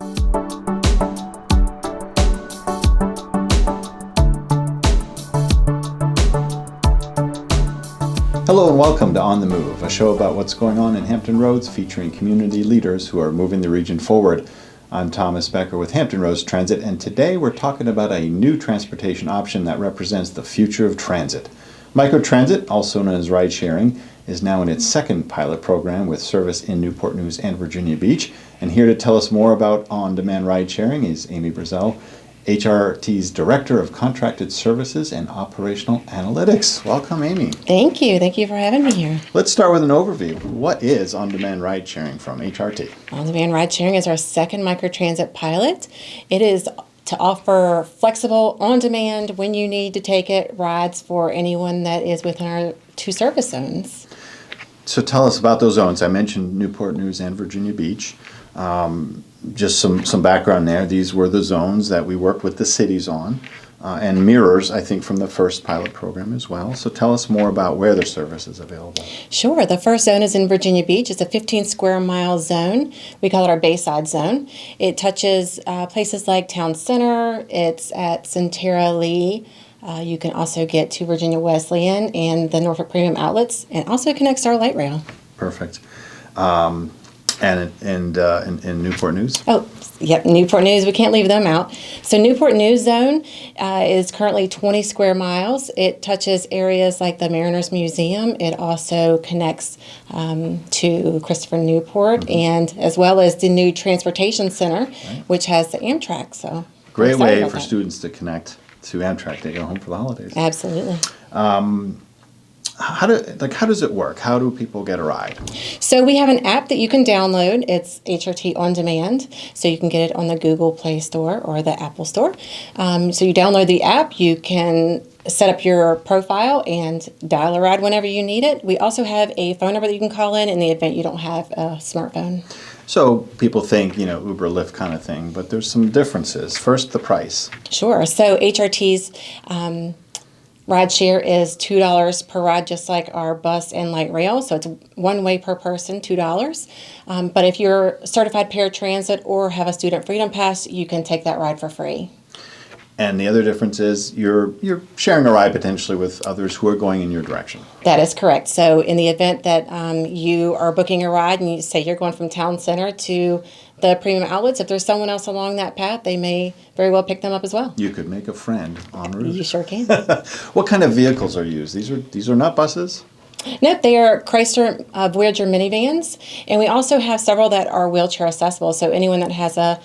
Hello and welcome to On the Move, a show about what's going on in Hampton Roads featuring community leaders who are moving the region forward. I'm Thomas Becker with Hampton Roads Transit, and today we're talking about a new transportation option that represents the future of transit. Microtransit, also known as ride sharing, is now in its second pilot program with service in Newport News and Virginia Beach. And here to tell us more about on-demand ride sharing is Amy Brazel, HRT's Director of Contracted Services and Operational Analytics. Welcome, Amy. Thank you. Thank you for having me here. Let's start with an overview. What is on-demand ride sharing from HRT? On-demand ride sharing is our second microtransit pilot. It is to offer flexible, on-demand, when you need to take it, rides for anyone that is within our two service zones. So tell us about those zones. I mentioned Newport News and Virginia Beach. Just some background there. These were the zones that we worked with the cities on, and mirrors, I think, from the first pilot program as well. So tell us more about where the service is available. Sure. The first zone is in Virginia Beach. It's a 15 square mile zone. We call it our Bayside Zone. It touches places like Town Center. It's at Centera Lee. You can also get to Virginia Wesleyan and the Norfolk Premium Outlets, and also connects to our light rail. Perfect. And in Newport News? Oh, yep, Newport News. We can't leave them out. So Newport News Zone is currently 20 square miles. It touches areas like the Mariners Museum. It also connects to Christopher Newport, and as well as the new Transportation Center, which has the Amtrak. So great way for students to connect to Amtrak to go home for the holidays. Absolutely. How does it work? How do people get a ride? So we have an app that you can download. It's HRT On Demand. So you can get it on the Google Play Store or the Apple Store. So you download the app. You can set up your profile and dial a ride whenever you need it. We also have a phone number that you can call in the event you don't have a smartphone. So people think, Uber, Lyft kind of thing, but there's some differences. First, the price. Sure. So HRT's ride share is $2 per ride, just like our bus and light rail. So it's one way per person, $2. But if you're certified paratransit or have a student freedom pass, you can take that ride for free. And the other difference is you're sharing a ride potentially with others who are going in your direction. That is correct. So in the event that you are booking a ride and you say you're going from Town Center to the Premium Outlets, if there's someone else along that path, they may very well pick them up as well. You could make a friend en route. You sure can. What kind of vehicles are used? These are not buses? Nope, they are Chrysler Voyager minivans, and we also have several that are wheelchair accessible. So anyone that has a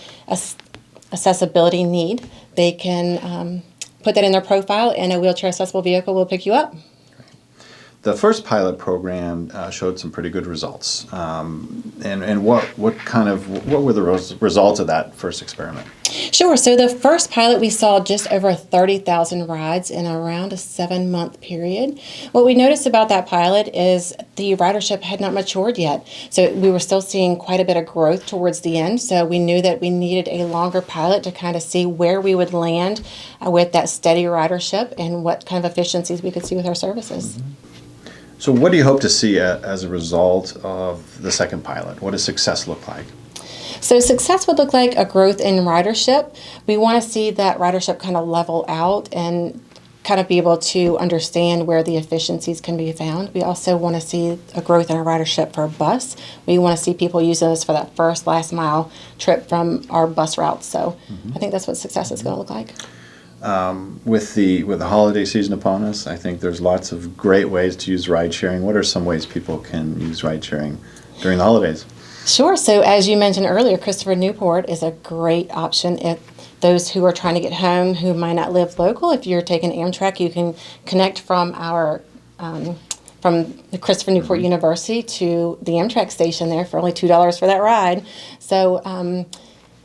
accessibility need, they can put that in their profile, and a wheelchair accessible vehicle will pick you up. The first pilot program showed some pretty good results. And what were the results of that first experiment? Sure. So the first pilot, we saw just over 30,000 rides in around a 7-month period. What we noticed about that pilot is the ridership had not matured yet. So we were still seeing quite a bit of growth towards the end. So we knew that we needed a longer pilot to kind of see where we would land with that steady ridership and what kind of efficiencies we could see with our services. Mm-hmm. So what do you hope to see as a result of the second pilot? What does success look like? So success would look like a growth in ridership. We want to see that ridership kind of level out and kind of be able to understand where the efficiencies can be found. We also want to see a growth in our ridership for a bus. We want to see people use us for that first last mile trip from our bus routes. So I think that's what success is going to look like. With the holiday season upon us, I think there's lots of great ways to use ride sharing. What are some ways people can use ride sharing during the holidays? Sure. So as you mentioned earlier, Christopher Newport is a great option if those who are trying to get home who might not live local. If you're taking Amtrak, you can connect from our from the Christopher Newport University to the Amtrak station there for only $2 for that ride. So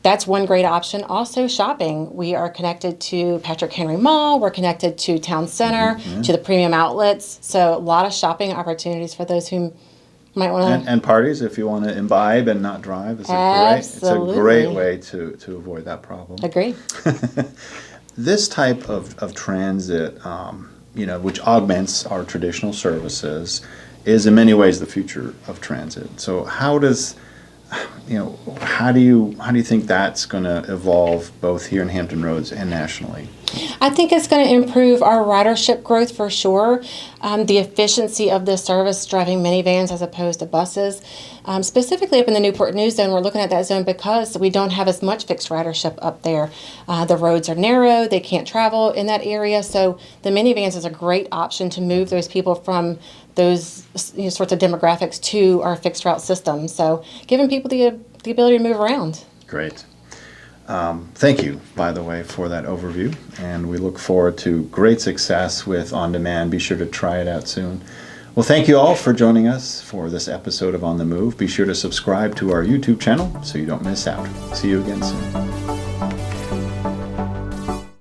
that's one great option. Also, shopping. We are connected to Patrick Henry Mall. We're connected to Town Center, to the Premium Outlets. So a lot of shopping opportunities for those who might want to. And parties, if you want to imbibe and not drive. It's a great way to avoid that problem. Agree. This type of transit, which augments our traditional services, is in many ways the future of transit. So how does how do you think that's going to evolve both here in Hampton Roads and nationally? I think it's going to improve our ridership growth for sure. The efficiency of the service driving minivans as opposed to buses. Specifically up in the Newport News Zone, we're looking at that zone because we don't have as much fixed ridership up there. The roads are narrow, they can't travel in that area, so the minivans is a great option to move those people from those sorts of demographics to our fixed route system. So giving people the ability to move around. Great. Thank you, by the way, for that overview, and we look forward to great success with OnDemand. Be sure to try it out soon. Well, thank you all for joining us for this episode of On the Move. Be sure to subscribe to our YouTube channel so you don't miss out. See you again soon.